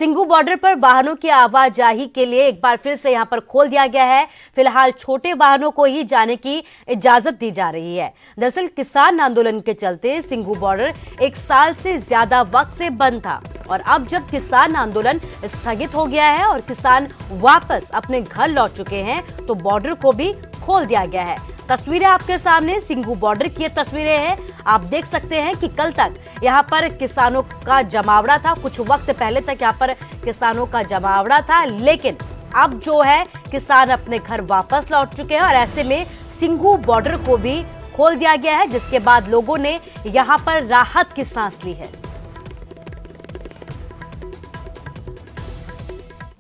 Singhu border पर वाहनों की आवाजाही के लिए एक बार फिर से यहां पर खोल दिया गया है। फिलहाल छोटे वाहनों को ही जाने की इजाजत दी जा रही है। दरअसल किसान आंदोलन के चलते सिंघू बॉर्डर 1 साल से ज्यादा वक्त से बंद था और अब जब किसान आंदोलन स्थगित हो गया है और किसान वापस अपने घर लौट चुके हैं तो बॉर्डर को भी खोल दिया गया है। तस्वीरें आपके सामने सिंघू बॉर्डर की तस्वीरें हैं। आप देख सकते हैं कि कल तक यहां पर किसानों का जमावड़ा था, कुछ वक्त पहले तक यहां पर किसानों का जमावड़ा था, लेकिन अब जो है किसान अपने घर वापस लौट चुके हैं और ऐसे में सिंघू बॉर्डर को भी खोल दिया गया है, जिसके बाद लोगों ने यहां पर राहत की सांस ली है।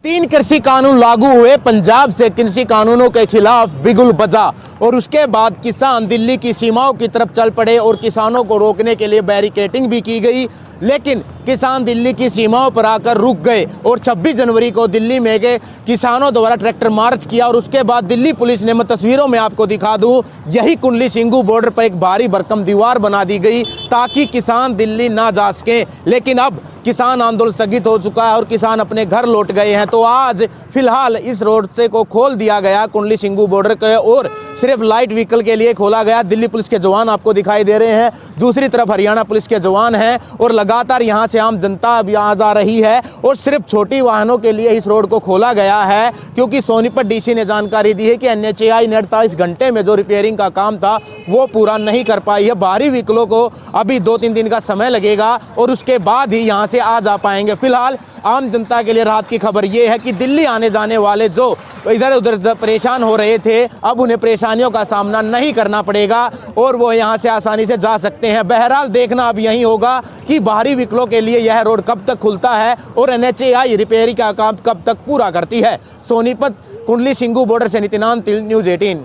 3 कृषि कानून लागू हुए, पंजाब से कृषि कानूनों के खिलाफ बिगुल बजा और उसके बाद किसान दिल्ली की सीमाओं की तरफ चल पड़े और किसानों को रोकने के लिए बैरिकेडिंग भी की गई, लेकिन किसान दिल्ली की सीमाओं पर आकर रुक गए और 26 जनवरी को दिल्ली में गए किसानों द्वारा ट्रैक्टर मार्च किया और उसके बाद दिल्ली पुलिस ने, मैं तस्वीरों में आपको दिखा दूं, यही कुंडली सिंघू बॉर्डर पर एक भारी भरकम दीवार बना दी गई ताकि किसान दिल्ली ना जा सके। लेकिन अब किसान आंदोलन स्थगित हो चुका है और किसान अपने घर लौट गए हैं। तो आज फिलहाल इस रोड से को खोल दिया गया कुंडली सिंघू बॉर्डर के और सिर्फ लाइट व्हीकल के लिए खोला गया। दिल्ली पुलिस के जवान आपको दिखाई दे रहे हैं, दूसरी तरफ हरियाणा पुलिस के जवान हैं और लगातार यहाँ से आम जनता भी आ जा रही है और सिर्फ छोटी वाहनों के लिए इस रोड को खोला गया है क्योंकि सोनीपत डीसी ने जानकारी दी है कि NHAI ने 48 घंटे में जो रिपेयरिंग का काम था वो पूरा नहीं कर पाई है। भारी व्हीकलों को अभी 2-3 दिन का समय लगेगा और उसके बाद ही यहाँ से आ जा पाएंगे। फिलहाल आम जनता के लिए राहत की खबर ये है कि दिल्ली आने जाने वाले जो इधर उधर परेशान हो रहे थे अब उन्हें परेशानियों का सामना नहीं करना पड़ेगा और वो यहाँ से आसानी से जा सकते हैं। बहरहाल देखना अब यही होगा कि भारी व्हीकलों के लिए यह रोड कब तक खुलता है और NHAI रिपेयरिंग का काम कब तक पूरा करती है। सोनीपत कुंडली सिंघू बॉर्डर से नितिनान तिल, न्यूज़ 18।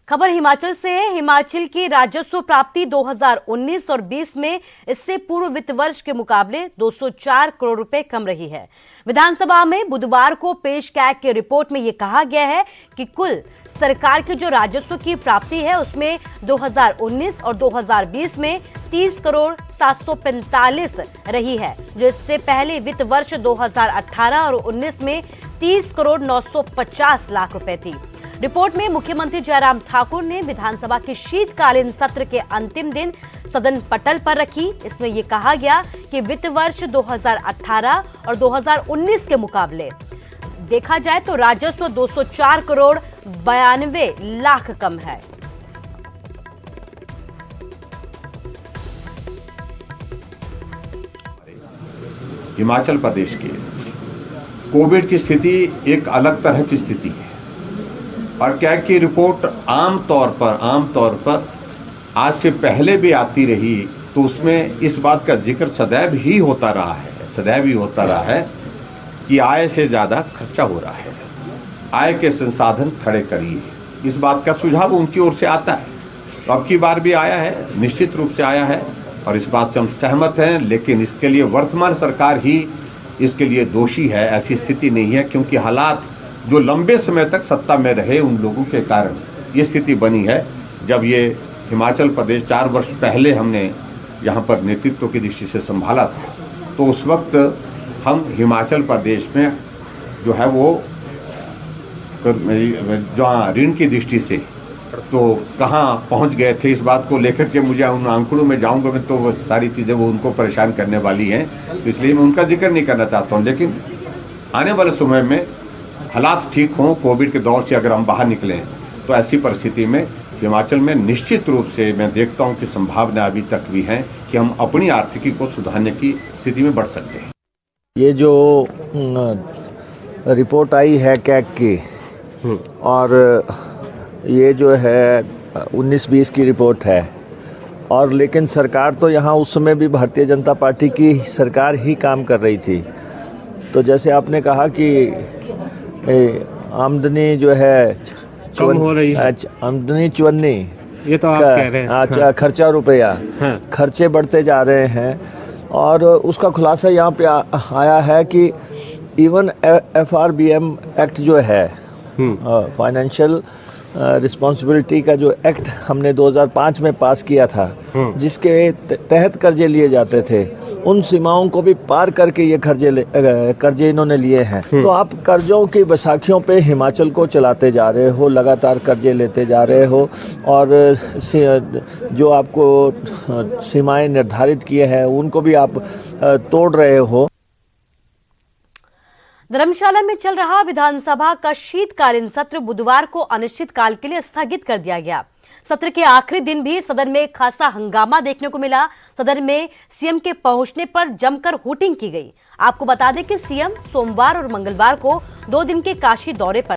खबर हिमाचल से है। हिमाचल की राजस्व प्राप्ति 2019 और 20 में इससे पूर्व वित्त वर्ष के मुकाबले 204 करोड़ रुपए कम रही है। विधानसभा में बुधवार को पेश कैग की रिपोर्ट में यह कहा गया है कि कुल सरकार की जो राजस्व की प्राप्ति है उसमें 2019 और 2020 में 30 करोड़ 745 रही है, जो इससे पहले वित्त वर्ष 2018 और 19 में 30 करोड़ 950 लाख रुपए थी। रिपोर्ट में मुख्यमंत्री जयराम ठाकुर ने विधानसभा के शीतकालीन सत्र के अंतिम दिन सदन पटल पर रखी। इसमें यह कहा गया कि वित्त वर्ष 2018 और 2019 के मुकाबले देखा जाए तो राजस्व 204 करोड़ 92 लाख कम है। हिमाचल प्रदेश की कोविड की स्थिति एक अलग तरह की स्थिति है और कैग की रिपोर्ट आमतौर पर आज से पहले भी आती रही तो उसमें इस बात का जिक्र सदैव ही होता रहा है कि आय से ज़्यादा खर्चा हो रहा है, आय के संसाधन खड़े करिए, इस बात का सुझाव उनकी ओर से आता है। तो अब की बार भी आया है, निश्चित रूप से आया है और इस बात से हम सहमत हैं, लेकिन इसके लिए वर्तमान सरकार ही इसके लिए दोषी है। ऐसी स्थिति नहीं है क्योंकि हालात जो लंबे समय तक सत्ता में रहे उन लोगों के कारण ये स्थिति बनी है। जब ये हिमाचल प्रदेश 4 वर्ष पहले हमने यहाँ पर नेतृत्व की दृष्टि से संभाला था तो उस वक्त हम हिमाचल प्रदेश में जो है वो जहाँ ऋण की दृष्टि से तो कहाँ पहुँच गए थे, इस बात को लेकर के मुझे उन आंकड़ों में जाऊँगा मैं तो वो सारी चीज़ें वो उनको परेशान करने वाली हैं, तो इसलिए मैं उनका जिक्र नहीं करना चाहता हूँ। लेकिन आने वाले समय में हालात ठीक हों, कोविड के दौर से अगर हम बाहर निकलें तो ऐसी परिस्थिति में हिमाचल में निश्चित रूप से मैं देखता हूं कि संभावना अभी तक भी है कि हम अपनी आर्थिकी को सुधारने की स्थिति में बढ़ सकते हैं। ये जो रिपोर्ट आई है कैग की और ये जो है 19-20 की रिपोर्ट है और लेकिन सरकार तो यहाँ उस समय भी भारतीय जनता पार्टी की सरकार ही काम कर रही थी। तो जैसे आपने कहा कि आमदनी जो है कम हो रही है, आमदनी चुन्नी, ये तो आप कह रहे हैं। अच्छा, खर्चा रुपया, खर्चे बढ़ते जा रहे हैं और उसका खुलासा यहाँ पे आया है कि इवन FRBM एक्ट जो है फाइनेंशियल रिस्पॉन्सिबिलिटी का जो एक्ट हमने 2005 में पास किया था, जिसके तहत कर्जे लिए जाते थे, उन सीमाओं को भी पार करके ये कर्जे इन्होंने लिए हैं। तो आप कर्जों की बैसाखियों पे हिमाचल को चलाते जा रहे हो, लगातार कर्जे लेते जा रहे हो, और जो आपको सीमाएं निर्धारित किए हैं उनको भी आप तोड़ रहे हो। धर्मशाला में चल रहा विधानसभा का शीतकालीन सत्र बुधवार को अनिश्चितकाल के लिए स्थगित कर दिया गया। सत्र के आखिरी दिन भी सदन में खासा हंगामा देखने को मिला। सदन में सीएम के पहुंचने पर जमकर हूटिंग की गई। आपको बता दें कि सीएम सोमवार और मंगलवार को 2 दिन के काशी दौरे पर